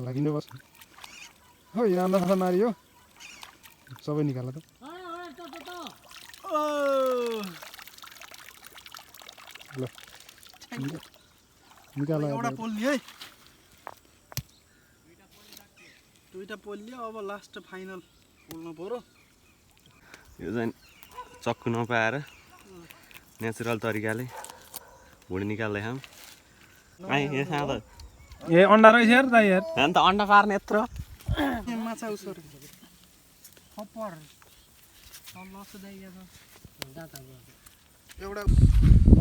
लागिने बस हो यहाँ नखा मारियो सबै निकाल त ल निकाल एउटा पोल्ने है दुईटा पोल्यो अब लास्ट फाइनल पोल्नु पर्यो यो चाहिँ चक्कु नपाएर नेचुरल तरिकाले भुँडी निकाल्दै खाम ए अन्डा रहेछ यार दाइ यार त अन्डा पार्ने यत्रो माछा उसर खपर एउटा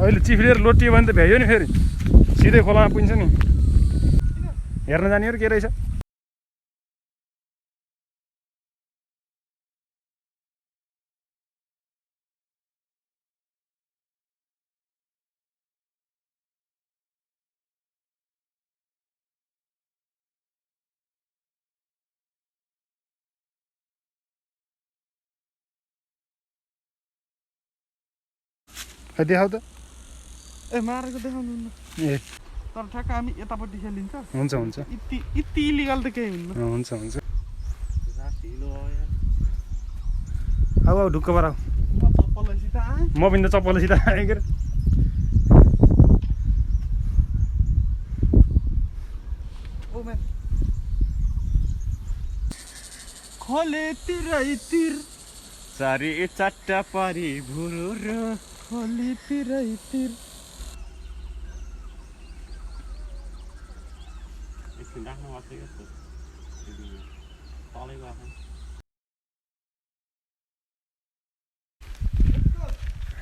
अहिले चिफ्लेर लोटियो भने त भ्यायो नि फेरि सिधै खोलामा पुग्छ नि हेर्न जाने हो के रहेछ खै देखाउ त ए मारेको देखाउनु न ए तर ठ्याक्क हामी यतापट्टि खेलिन्छ हुन्छ हुन्छ यति इलिगल त केही हुन्न हुन्छ हुन्छ आऊ आऊ ढुक्क पर आऊ म पनि त चप्पलसित आएँ के खोले तिरैतिर चारी चट्टा पारी भुरो र खोले तिरैतिर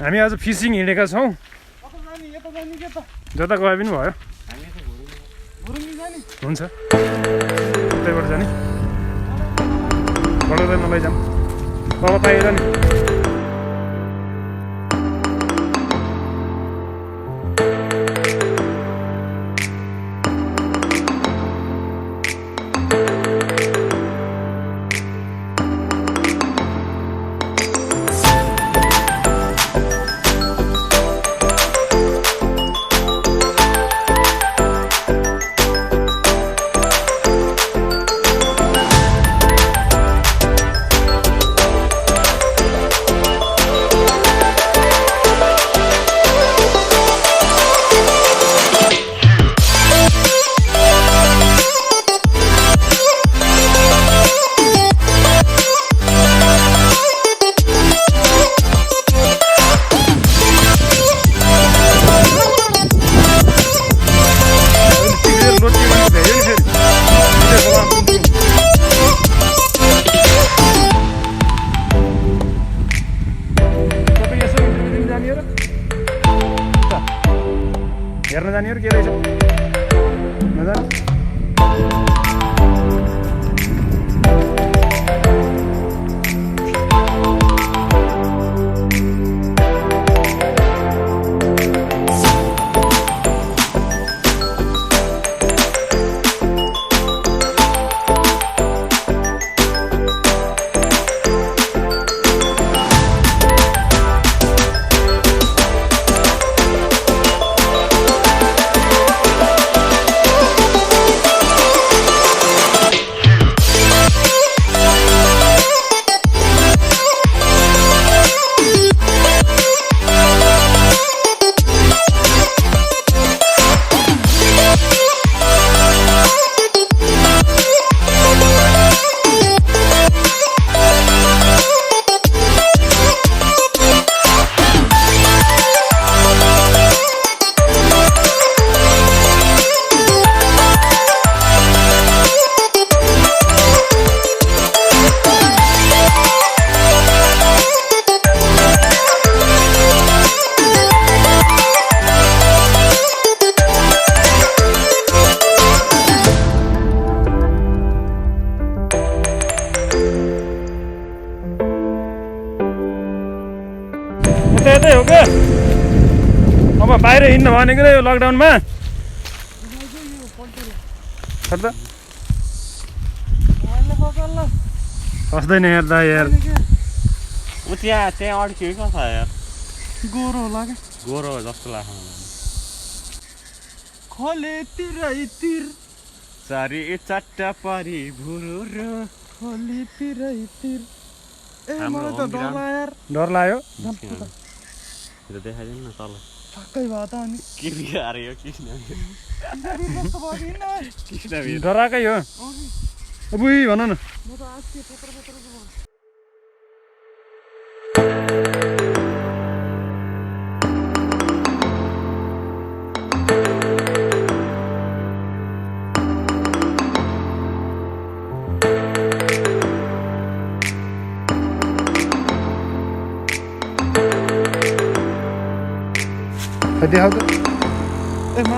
हामी आज फिसिङ हिँडेका छौँ जता गए पनि भयो हुन्छ त्यहीबाट जाने बढाउँदै नलैजाउँ अब पाइएर नि हेर्न जाने हो के रहेछ नजाने यतै हो क्या अब बाहिर हिँड्न भनेको यो लकडाउनमा फस्दैन यार दा यार त्यहाँ अड्कियो कता यार गोरो होला क्या गोरो जस्तो लाग्छ खोलेतिरै तिर चारी चारटा पारी भुरुर खोलेतिरै तिर ए हाम्रो मलाई त डर होम लाग्यो यार डर लाग्यो यो देखाइदिनु न तल ठक्कै भयो त अनि के बिगार यो किन जस्तो भयो कि न किन बिगार डराएकै हो बुई भन न म त आज के पत्र भयो देखाउ त ए मा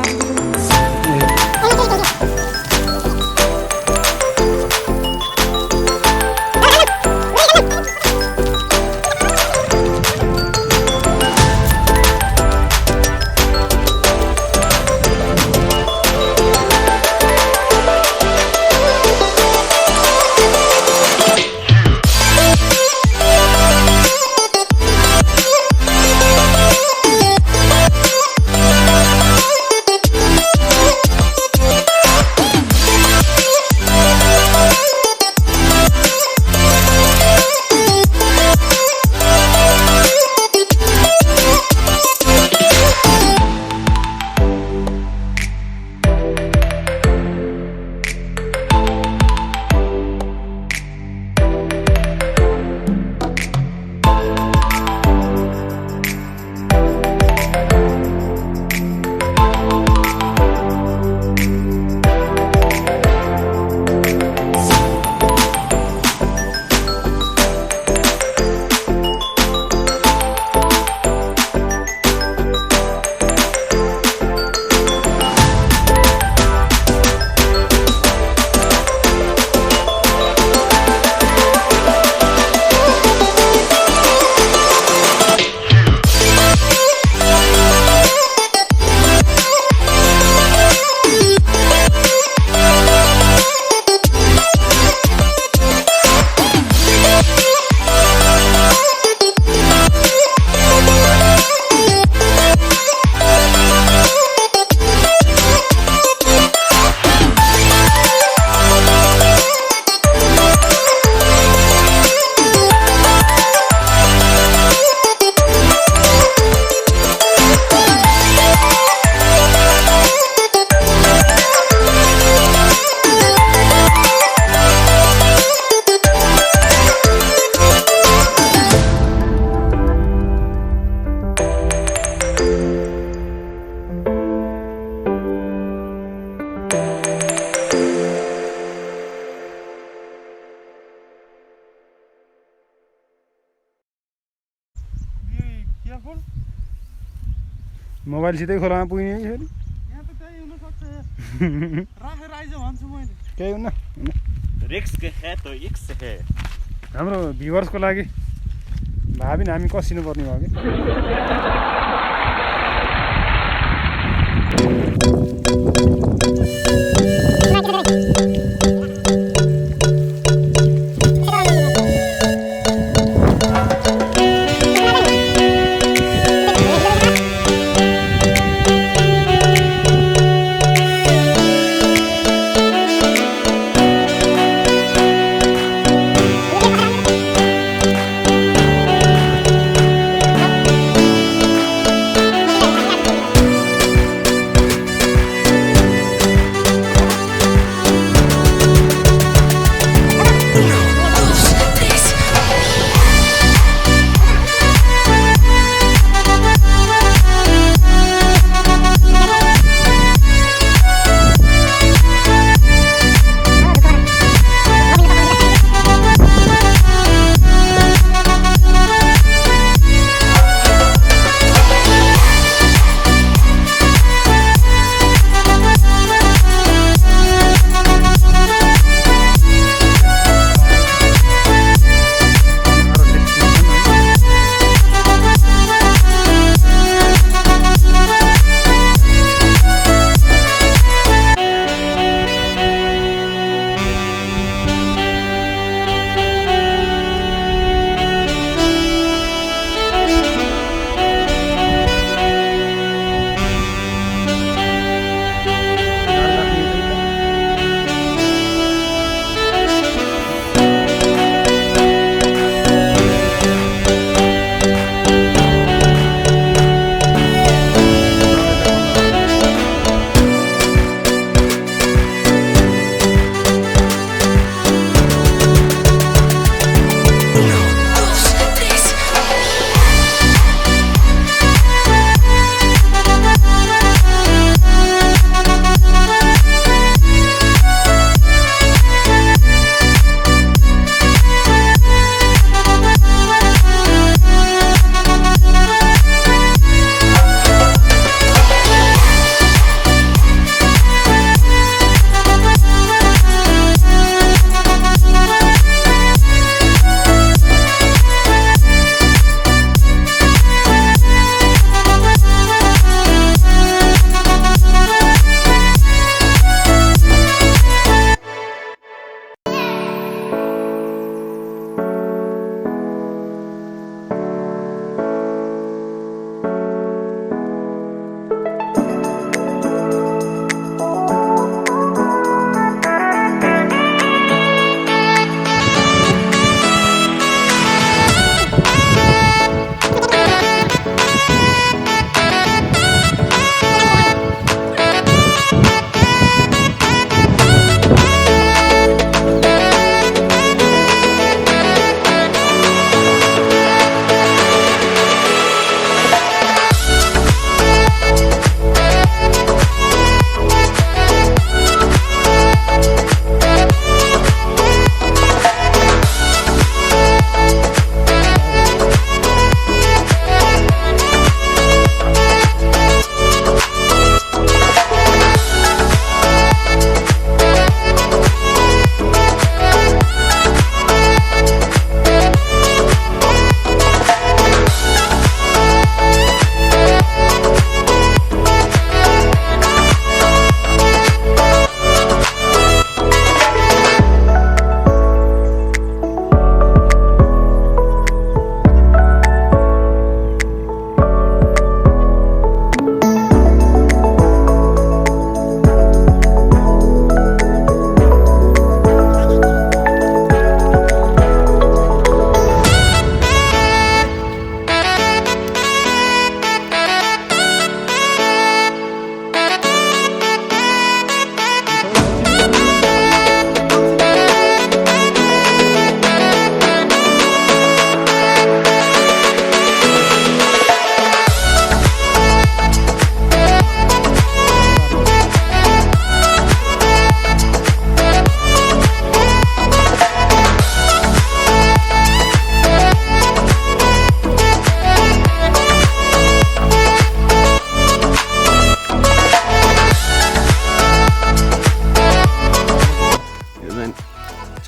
मोबाइल सिधै खोलामा पुग्ने कि फेरि यहाँ त त्यही हुन सक्छ राखेर आइज भन्छु मैले केही हुन्न रिस्क है तो इक्स है हाम्रो भ्युवर्सको लागि भाबी हामी कसिनु पर्ने भयो कि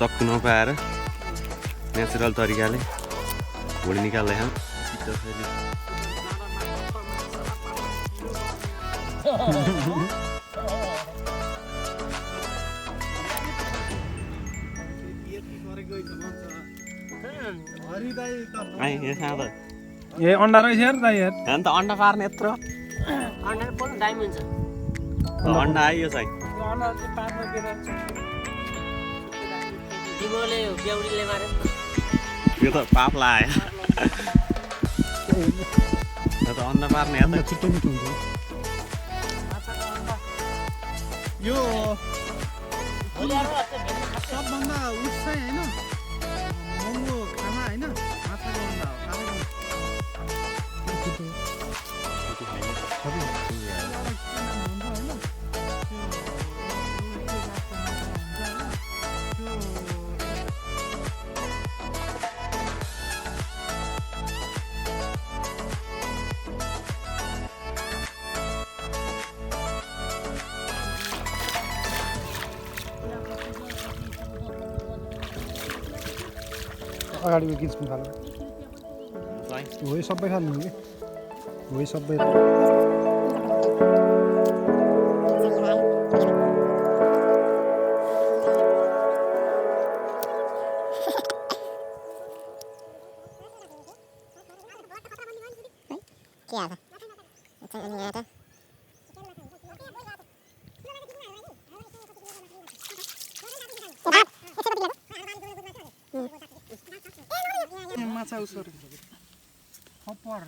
चक्कु नपाएर नेचुरल तरिकाले भुँडी निकाल्दै खाउँ ए अन्डा रहेछ यार दाइ यार अन्त अन्डा पार्ने यत्रो अन्डा पनि दामी हुन्छ अन्डा आइयो चाहिँ तिमीले ब्याउडीले मारे यो त पाप लाग्यो यो त अन्डा पार्ने यार छिट्टै मिठो हुन्छ यो सबभन्दा उस चाहिँ होइन महँगो खाना होइन माछाको अन्डा हो अगाडिको किच्नु खानु हो सबै खानु कि हो सबै माछा उसर खपर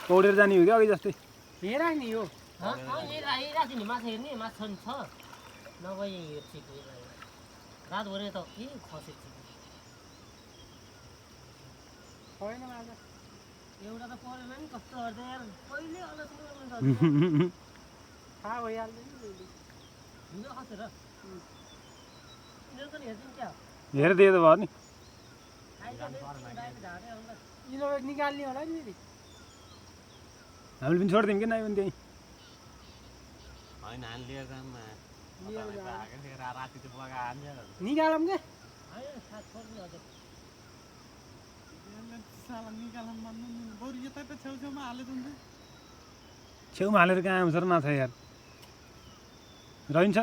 पौडेर जाने हो कि अघि जस्तै हेर नि यो नि माछा हेर्ने माछा छ नभए रातभरि त के खसेको छैन माछा एउटा त परेन नि कस्तो गर्दै यार पहिले अलग थाहा भइहाल्दैन हिजो खसेर यिनीहरू पनि हेर्छन् क्या हेरिदिए त भयो नि यिनीहरू निकाल्ने होला नि हामीले पनि छोडिदिउँ कि नै पनि त्यहीँ होइन हामी लिएर जाऊँ राति त बगा हान्छ निकालौँ के होइन साथ छोड्नु हजुर साला निकालौँ भन्नु नि बरु यतै त छेउछेउमा हालिदिन्छ छेउमा हालेर कहाँ आउँछ र माछा यार रहन्छ